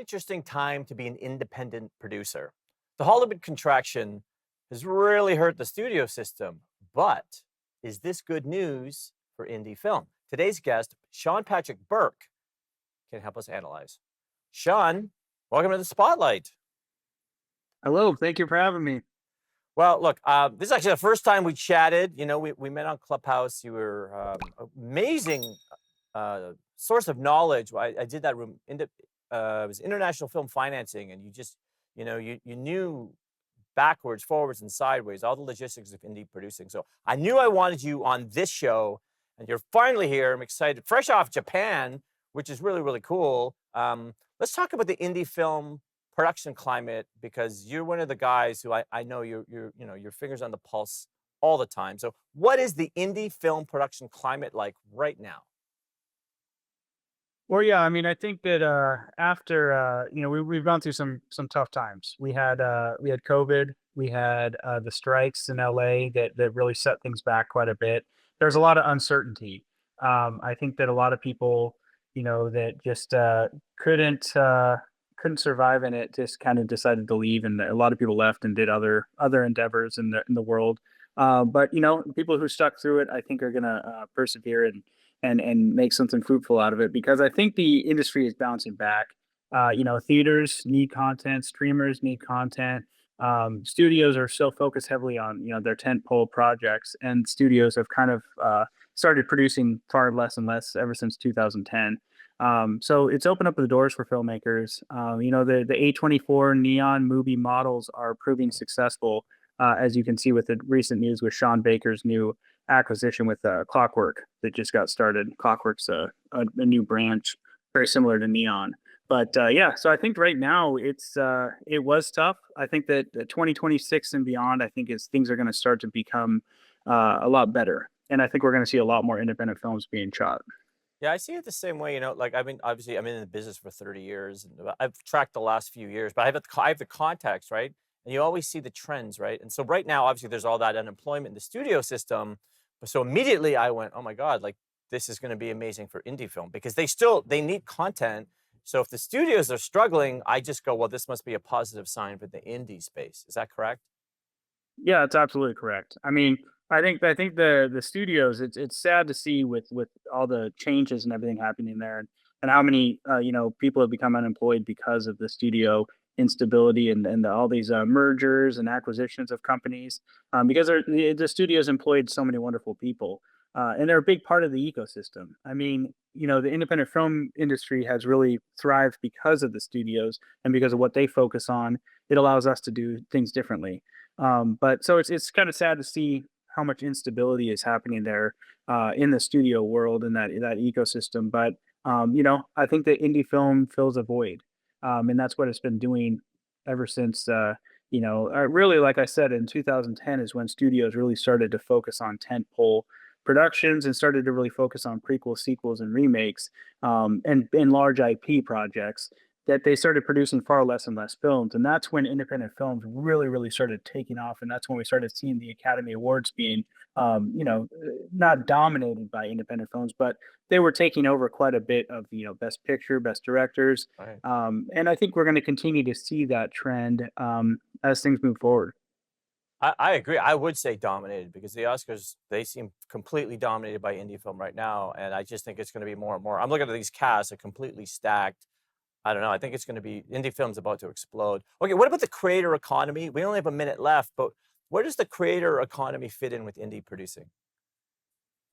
interesting time to be an independent producer. The Hollywood contraction has really hurt the studio system, but is this good news for indie film? Today's guest, Sean Patrick Burke, can help us analyze. Sean, welcome to the spotlight. Hello, thank you for having me. Well, look, this is actually the first time we chatted. We met on Clubhouse. You were amazing source of knowledge. I did that room. It was international film financing, and you knew backwards, forwards, and sideways all the logistics of indie producing. So I knew I wanted you on this show, and you're finally here. I'm excited, fresh off Japan, which is really really cool. Let's talk about the indie film production climate because you're one of the guys who I know your fingers on the pulse all the time. So what is the indie film production climate like right now? Well, yeah, I mean, I think that after we've gone through some tough times. We had COVID, we had the strikes in LA that really set things back quite a bit. There's a lot of uncertainty. I think that a lot of people, that just couldn't survive in it, just kind of decided to leave, and a lot of people left and did other endeavors in the world. But people who stuck through it, I think, are gonna persevere and make something fruitful out of it because I think the industry is bouncing back. Theaters need content, streamers need content. Studios are still focused heavily on their tentpole projects, and studios have kind of started producing far less and less ever since 2010. So it's opened up the doors for filmmakers. The A24 neon movie models are proving successful, as you can see with the recent news with Sean Baker's new acquisition with Clockwork that just got started. Clockwork's a new branch, very similar to Neon. But yeah, so I think right now it was tough. I think that 2026 and beyond, I think is things are going to start to become a lot better, and I think we're going to see a lot more independent films being shot. Yeah, I see it the same way. Like I mean, obviously, I'm in the business for 30 years, and I've tracked the last few years. But I have the context, right? And you always see the trends, right? And so right now, obviously, there's all that unemployment in the studio system. But so immediately, I went, "Oh my God! Like this is going to be amazing for indie film because they need content." So if the studios are struggling, I just go, "Well, this must be a positive sign for the indie space." Is that correct? Yeah, that's absolutely correct. I mean, I think the studios, it's sad to see with all the changes and everything happening there, and how many people have become unemployed because of the studio instability and all these mergers and acquisitions of companies, because the studios employed so many wonderful people, and they're a big part of the ecosystem. I mean, the independent film industry has really thrived because of the studios and because of what they focus on. It allows us to do things differently. But so it's kind of sad to see how much instability is happening there in the studio world and that ecosystem. But I think that indie film fills a void, and that's what it's been doing ever since. Really, like I said, in 2010 is when studios really started to focus on tentpole productions and started to really focus on prequels, sequels, and remakes, and large IP projects that they started producing far less and less films. And that's when independent films really started taking off. And that's when we started seeing the Academy Awards being, not dominated by independent films, but they were taking over quite a bit of, Best Picture, Best Directors. Right. And I think we're going to continue to see that trend as things move forward. I agree. I would say dominated because the Oscars, they seem completely dominated by indie film right now. And I just think it's going to be more and more. I'm looking at these casts are completely stacked. I don't know. I think it's going to be indie film's about to explode. Okay, what about the creator economy? We only have a minute left, but where does the creator economy fit in with indie producing?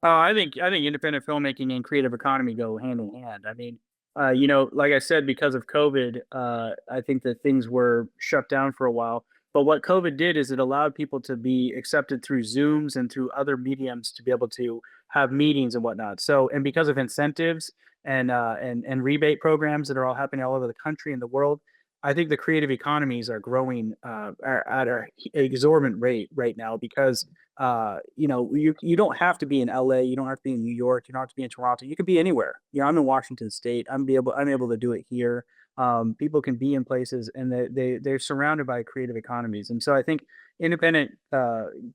I think independent filmmaking and creative economy go hand in hand. I mean, like I said, because of COVID, I think that things were shut down for a while. But what COVID did is it allowed people to be accepted through Zooms and through other mediums to be able to have meetings and whatnot. So, and because of incentives and rebate programs that are all happening all over the country and the world, I think the creative economies are growing at an exorbitant rate right now because you don't have to be in LA, you don't have to be in New York, you don't have to be in Toronto. You could be anywhere. I'm in Washington State. I'm able to do it here. People can be in places, and they're surrounded by creative economies. And so I think independent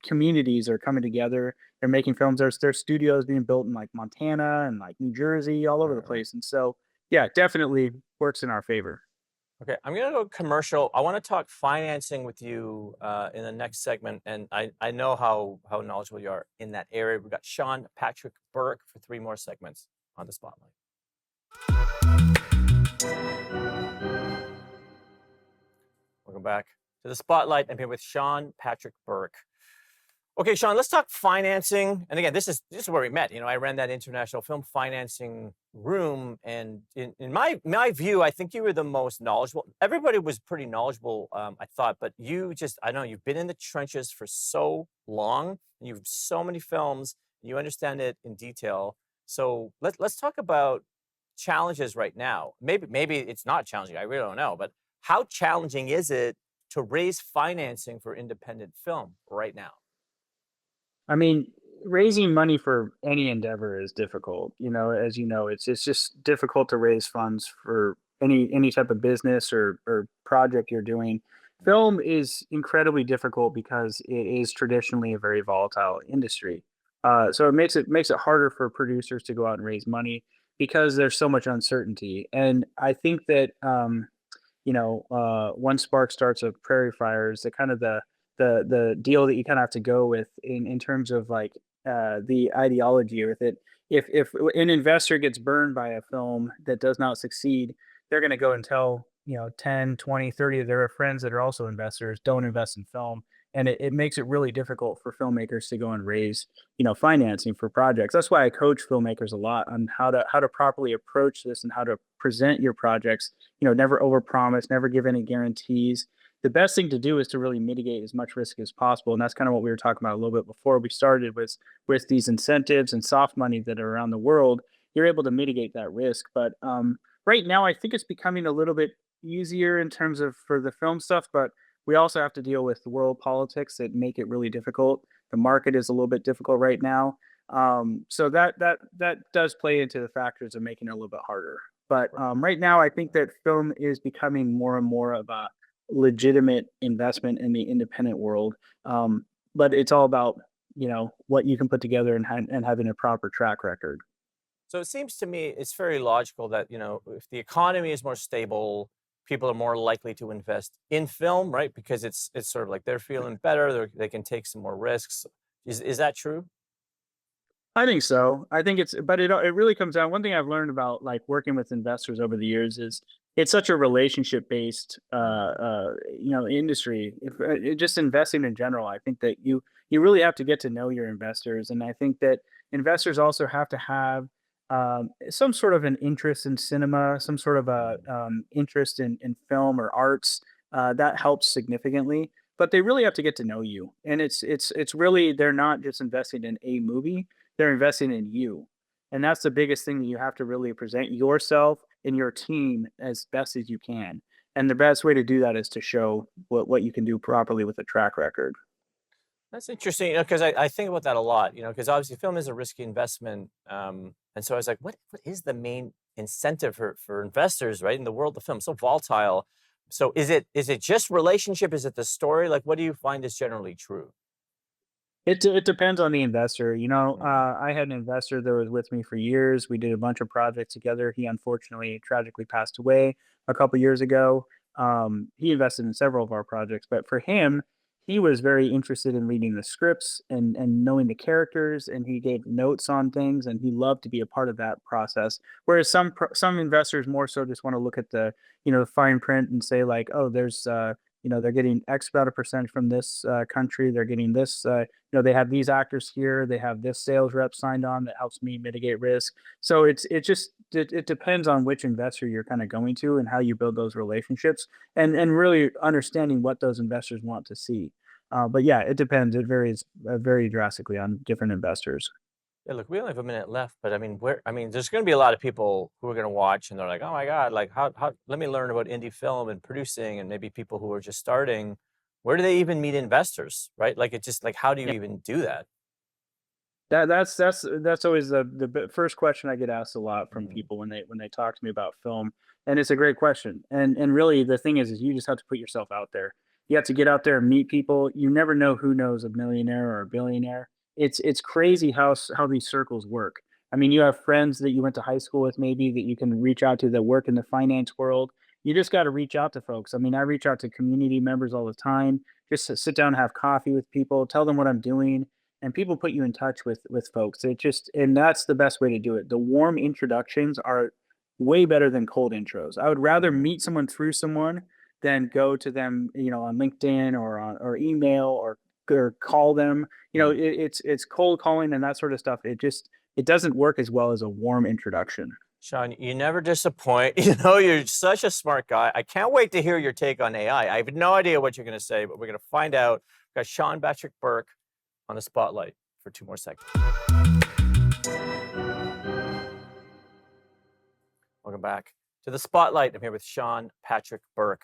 communities are coming together. They're making films. There's studios being built in like Montana and like New Jersey, all over the Right, right. place. And so yeah, definitely works in our favor. Okay, I'm gonna go commercial. I want to talk financing with you in the next segment, and I know how knowledgeable you are in that area. We've got Sean Patrick Burke for 3 more segments on the spotlight. Welcome back to the spotlight. I'm here with Sean Patrick Burke. Okay, Sean, let's talk financing. And again, this is where we met. I ran that international film financing room, and in my view, I think you were the most knowledgeable. Everybody was pretty knowledgeable, I thought, but I know you've been in the trenches for so long, and you've so many films, and you understand it in detail. So let's talk about challenges right now. Maybe it's not challenging. I really don't know, but how challenging is it to raise financing for independent film right now? I mean, raising money for any endeavor is difficult. As you know, it's just difficult to raise funds for any type of business or project you're doing. Film is incredibly difficult because it is traditionally a very volatile industry. So it makes it harder for producers to go out and raise money because there's so much uncertainty. And I think that one spark starts a prairie fire is the kind of the deal that you kind of have to go with in terms of like the ideology with it. If an investor gets burned by a film that does not succeed, they're going to go and tell 10, 20, 30 of their friends that are also investors don't invest in film, and it makes it really difficult for filmmakers to go and raise financing for projects. That's why I coach filmmakers a lot on how to properly approach this and how to present your projects. Never overpromise, never give any guarantees. The best thing to do is to really mitigate as much risk as possible, and that's kind of what we were talking about a little bit before we started. Was with these incentives and soft money that are around the world, you're able to mitigate that risk. But right now, I think it's becoming a little bit easier in terms of for the film stuff, but we also have to deal with the world politics that make it really difficult. The market is a little bit difficult right now, so that does play into the factors of making it a little bit harder. But right now, I think that film is becoming more and more of a legitimate investment in the independent world. But it's all about what you can put together and having a proper track record. So it seems to me it's very logical that, if the economy is more stable, people are more likely to invest in film, right? Because it's sort of like they're feeling better, they can take some more risks. Is that true? I think so. I think but it really comes down. One thing I've learned about like working with investors over the years is it's such a relationship based, industry. If just investing in general, I think that you really have to get to know your investors, and I think that investors also have to have some sort of an interest in cinema, some sort of a interest in film or arts. That helps significantly. But they really have to get to know you, and it's really they're not just investing in a movie, they're investing in you. And that's the biggest thing that you have to really present yourself and your team as best as you can. And the best way to do that is to show what you can do properly with a track record. That's interesting, because I think about that a lot, because obviously film is a risky investment. And so I was like, what is the main incentive for investors, right? In the world of film, so volatile. So is it just relationship? Is it the story? Like, what do you find is generally true? It depends on the investor. Mhm. I had an investor that was with me for years. We did a bunch of projects together. He unfortunately tragically passed away a couple years ago. He invested in several of our projects, but for him, he was very interested in reading the scripts and knowing the characters, and he gave notes on things, and he loved to be a part of that process. Whereas some investors more so just want to look at the the fine print and say like, oh, there's they're getting X amount of percentage from this country. They're getting this. They have these actors here. They have this sales rep signed on that helps me mitigate risk. So it depends on which investor you're kind of going to and how you build those relationships and really understanding what those investors want to see. But yeah, it depends. It varies very drastically on different investors. Yeah, look, we only have a minute left, but there's going to be a lot of people who are going to watch and they're like, oh my God, like let me learn about indie film and producing, and maybe people who are just starting. Where do they even meet investors, right? Like, it's just like, how do you even do that? That's always the first question I get asked a lot from Mhm. people when they talk to me about film, and it's a great question. And really the thing is you just have to put yourself out there. You have to get out there and meet people. You never know who knows a millionaire or a billionaire. It's crazy how these circles work. I mean, you have friends that you went to high school with maybe that you can reach out to that work in the finance world, you just got to reach out to folks. I mean, I reach out to community members all the time, just to sit down, have coffee with people, tell them what I'm doing, and people put you in touch with folks. It just and that's the best way to do it. The warm introductions are way better than cold intros. I would rather meet someone through someone than go to them, on LinkedIn or email or call them. Mhm. It's cold calling and that sort of stuff. It doesn't work as well as a warm introduction. Sean, you never disappoint. You know, you're such a smart guy. I can't wait to hear your take on AI. I have no idea what you're going to say, but we're going to find out. We've got Sean Patrick Burke on the spotlight for 2 more seconds. Welcome back to the spotlight. I'm here with Sean Patrick Burke.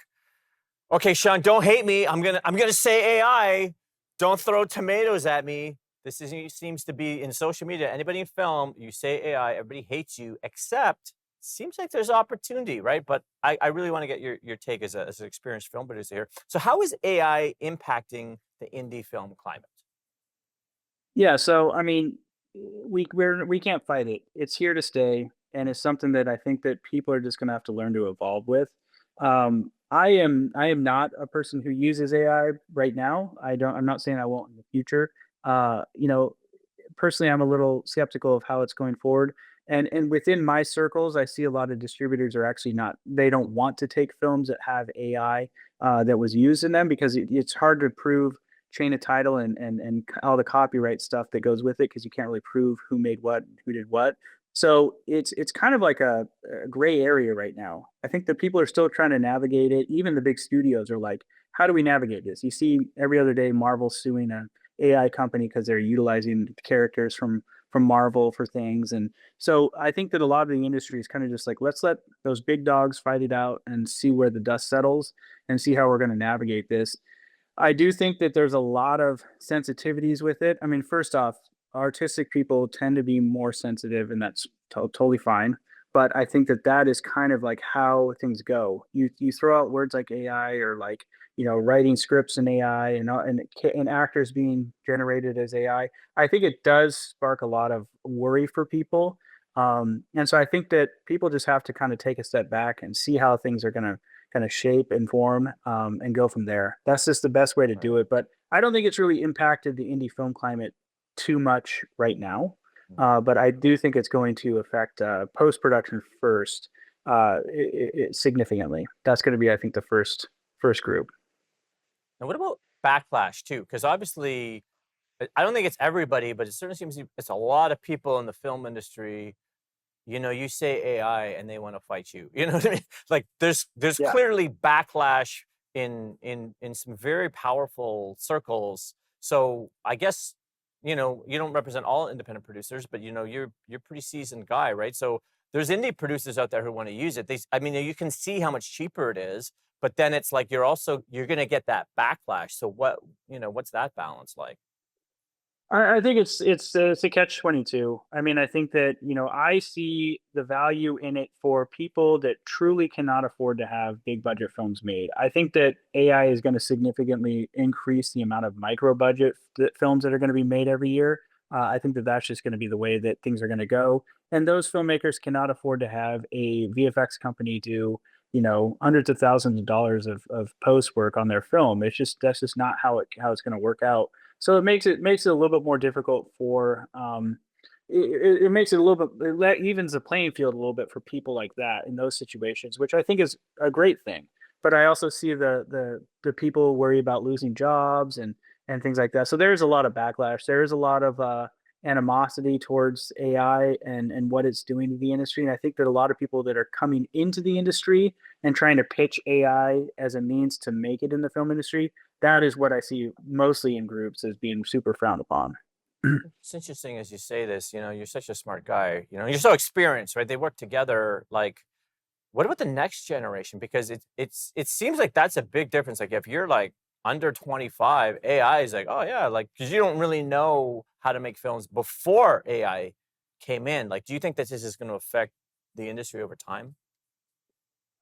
Okay, Sean, don't hate me. I'm gonna say AI. Don't throw tomatoes at me. Seems to be in social media. Anybody in film, you say AI, everybody hates you. Except, seems like there's opportunity, right? But I really want to get your take as an experienced film producer here. So, how is AI impacting the indie film climate? Yeah, so I mean, we can't fight it. It's here to stay, and it's something that I think that people are just going to have to learn to evolve with. I am not a person who uses AI right now. I'm not saying I won't in the future. You know, personally, I'm a little skeptical of how it's going forward. And within my circles, I see a lot of distributors are actually not. They don't want to take films that have AI that was used in them because it's hard to prove chain of title and all the copyright stuff that goes with it because you can't really prove who made what, who did what. So it's kind of like a gray area right now. I think that people are still trying to navigate it. Even the big studios are like, how do we navigate this? You see every other day Marvel suing a AI company because they're utilizing characters from Marvel for things. And so I think that a lot of the industry is kind of just like, let's let those big dogs fight it out and see where the dust settles and see how we're going to navigate this. I do think that there's a lot of sensitivities with it. I mean, first off, artistic people tend to be more sensitive, and that's totally fine. But I think that that is kind of like how things go. You throw out words like AI or like writing scripts in AI and actors being generated as AI. I think it does spark a lot of worry for people. And so I think that people just have to kind of take a step back and see how things are going to kind of shape and form and go from there. That's just the best way to Right. do it. But I don't think it's really impacted the indie film climate too much right now. Mhm. But I do think it's going to affect post production first significantly. That's going to be, I think, the first group. And what about backlash too? Because obviously, I don't think it's everybody, but it certainly seems it's a lot of people in the film industry. You know, you say AI and they want to fight you. You know what I mean? Like there's Yeah. clearly backlash in some very powerful circles. So I guess you don't represent all independent producers, but you're a pretty seasoned guy, right? So there's indie producers out there who want to use it. I mean, you can see how much cheaper it is, but then it's like you're going to get that backlash. So what's that balance like? I think it's a catch 22. I mean, I think that I see the value in it for people that truly cannot afford to have big budget films made. I think that AI is going to significantly increase the amount of micro budget films that are going to be made every year. I think that that's just going to be the way that things are going to go. And those filmmakers cannot afford to have a VFX company do hundreds of thousands of dollars of post work on their film. That's just not how it's going to work out. So it makes it a little bit more difficult for it makes it a little bit evens the playing field a little bit for people like that in those situations, which I think is a great thing. But I also see the people worry about losing jobs and things like that. So there is a lot of backlash. There is a lot of animosity towards AI and what it's doing to the industry. And I think that a lot of people that are coming into the industry and trying to pitch AI as a means to make it in the film industry, that is what I see mostly in groups as being super frowned upon. It's interesting as you say this. You're such a smart guy. You're so experienced, right? They work together. Like, what about the next generation? Because it seems like that's a big difference. Like, if you're like under 25, AI is like, oh yeah, like because you don't really know how to make films before AI came in. Like, do you think that this is going to affect the industry over time?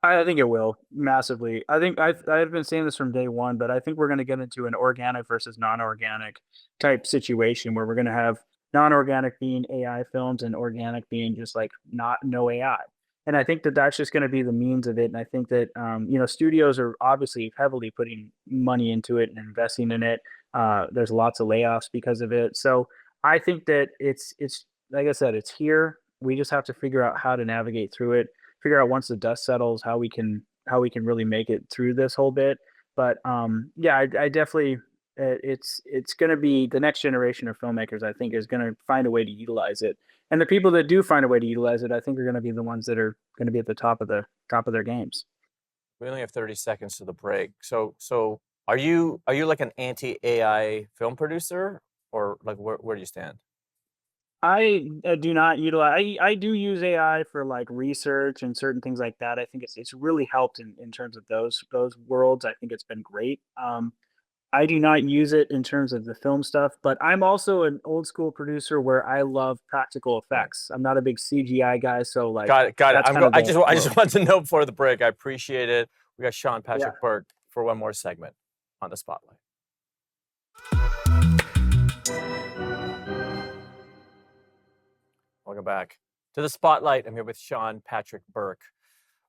I think it will massively. I think I've been saying this from day one, but I think we're going to get into an organic versus non-organic type situation where we're going to have non-organic being AI films and organic being just like not no AI. And I think that that's just going to be the means of it. And I think that studios are obviously heavily putting money into it and investing in it. There's lots of layoffs because of it. So I think that it's like I said, it's here. We just have to figure out how to navigate through it. Figure out once the dust settles how we can really make it through this whole bit. But yeah, I definitely it's going to be the next generation of filmmakers. I think is going to find a way to utilize it, and the people that do find a way to utilize it, I think are going to be the ones that are going to be at the top of their games. We only have 30 seconds to the break. So are you like an anti-AI film producer, or like where do you stand? I do not utilize. I do use AI for like research and certain things like that. I think it's really helped in terms of those worlds. I think it's been great. I do not use it in terms of the film stuff, but I'm also an old school producer where I love practical Right. effects. I'm not a big CGI guy, so like Got it. Got it. that's kind of I the just world. wanted to know before the break. I appreciate it. We got Sean Yeah. Patrick Burke for one more segment on the spotlight. Welcome back to the spotlight. I'm here with Sean Patrick Burke.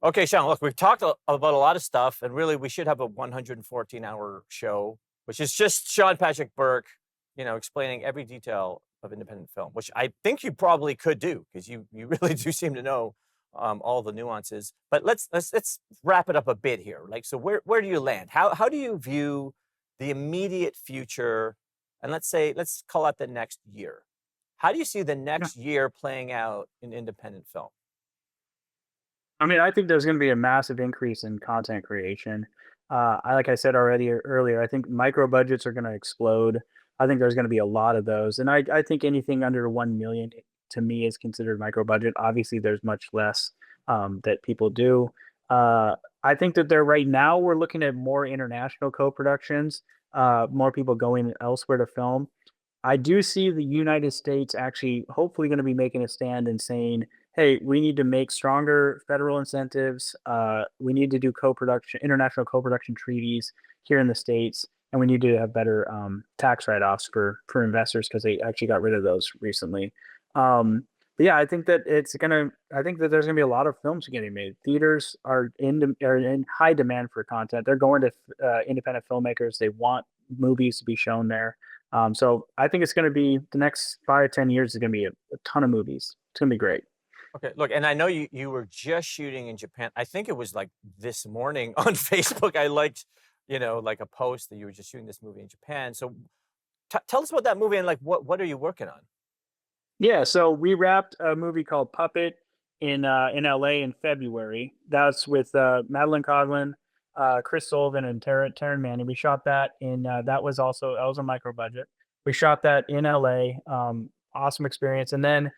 Okay, Sean, look, we've talked about a lot of stuff, and really we should have a 114-hour show, which is just Sean Patrick Burke, explaining every detail of independent film, which I think you probably could do because you really do seem to know all the nuances. But let's wrap it up a bit here. Like, so where do you land? How do you view the immediate future, and let's call out the next year? How do you see the Yeah. next year playing out in independent film? I mean, I think there's going to be a massive increase in content creation. Like I said already earlier, I think micro budgets are going to explode. I think there's going to be a lot of those, and I think anything under 1 million to me is considered micro budget. Obviously, there's much less that people do. I think that there right now we're looking at more international co-productions, more people going elsewhere to film. I do see the United States actually hopefully going to be making a stand and saying, "Hey, we need to make stronger federal incentives. We need to do co-production, international co-production treaties here in the states, and we need to have better tax write-offs for investors because they actually got rid of those recently." But yeah, I think that it's gonna. I think that there's gonna be a lot of films getting made. Theaters are in high demand for content. They're going to independent filmmakers. They want movies to be shown there. So I think it's going to be the next 5 to 10 years is going to be a ton of movies. It's going to be great. Okay, look, and I know you were just shooting in Japan. I think it was like this morning on Facebook. I liked, like a post that you were just shooting this movie in Japan. So tell us about that movie and like what are you working on? Yeah, so we wrapped a movie called Puppet in LA in February. That's with Madeline Coughlin, Chris Sullivan, and Taryn Manning. We shot that in that was a micro budget. We shot that in LA. Awesome experience. And then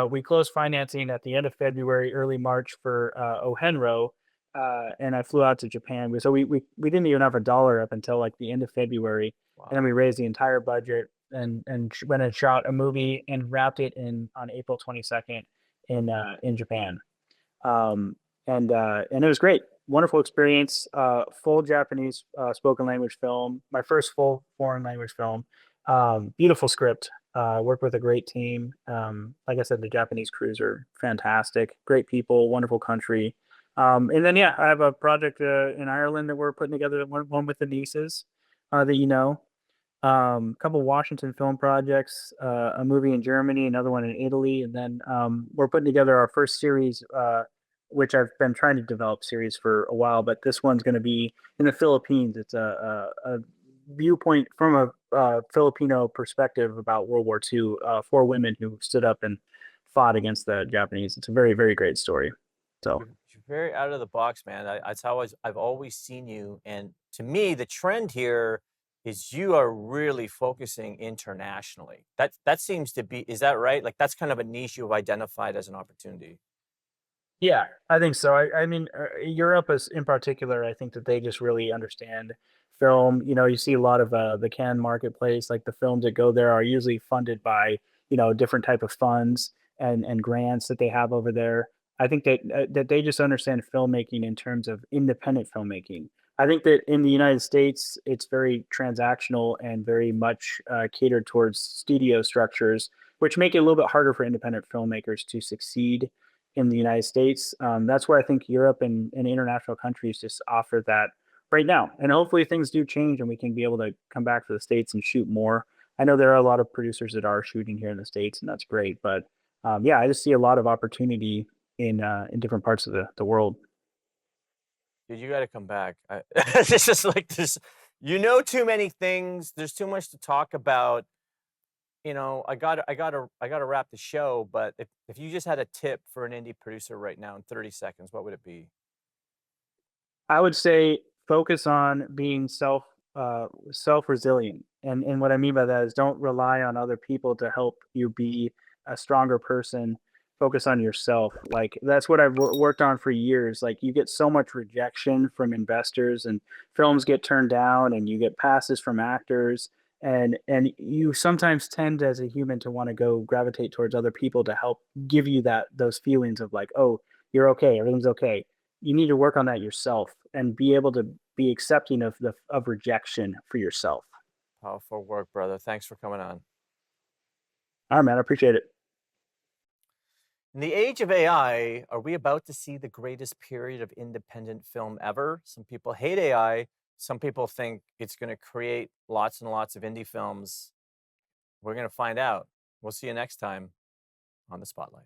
we closed financing at the end of February, early March for Ohenro. And I flew out to Japan. So we didn't even have a dollar up until like the end of February, and then Wow. we raised the entire budget and went and shot a movie and wrapped it in on April 22nd in Japan. Um, and it was great, wonderful experience. Full Japanese spoken language film, my first full foreign language film. Beautiful script. Worked with a great team. Like I said, the Japanese crews are fantastic, great people, wonderful country. And then yeah, I have a project in Ireland that we're putting together. One with the nieces that you know, a couple Washington film projects, a movie in Germany, another one in Italy, and then we're putting together our first series, which I've been trying to develop series for a while, but this one's going to be in the Philippines. It's a viewpoint from a Filipino perspective about World War II. Four women who stood up and fought against the Japanese. It's a very, very great story. So You're very out of the box, man. That's how I've always seen you. And to me, the trend here is you are really focusing internationally. That seems to be, is that right? Like that's kind of a niche you've identified as an opportunity. yeah, I think so. I mean, Europe is in particular. I think that they just really understand film. You see a lot of the Cannes marketplace. Like the films that go there are usually funded by different type of funds and grants that they have over there. I think that they just understand filmmaking in terms of independent filmmaking. I think that in the United States, it's very transactional and very much catered towards studio structures, which make it a little bit harder for independent filmmakers to succeed in the United States. That's where I think Europe and international countries just offer that right now. And hopefully things do change and we can be able to come back to the States and shoot more. I know there are a lot of producers that are shooting here in the States, and that's great. But yeah, I just see a lot of opportunity in different parts of the world. Dude, you got to come back. It's just like this. You know too many things. There's too much to talk about. I gotta wrap the show. But if you just had a tip for an indie producer right now in 30 seconds, what would it be? I would say focus on being self resilient, and what I mean by that is don't rely on other people to help you be a stronger person. Focus on yourself. Like that's what I've worked on for years. Like you get so much rejection from investors, and films get turned down, and you get passes from actors, and you sometimes tend as a human to want to go gravitate towards other people to help give you those feelings of like, oh, you're okay, everything's okay. You need to work on that yourself and be able to be accepting of rejection for yourself. Powerful work, brother. Thanks for coming on. All right, man. I appreciate it. In the age of AI, are we about to see the greatest period of independent film ever? Some people hate AI. Some people think it's going to create lots and lots of indie films. We're going to find out. We'll see you next time on The Spotlight.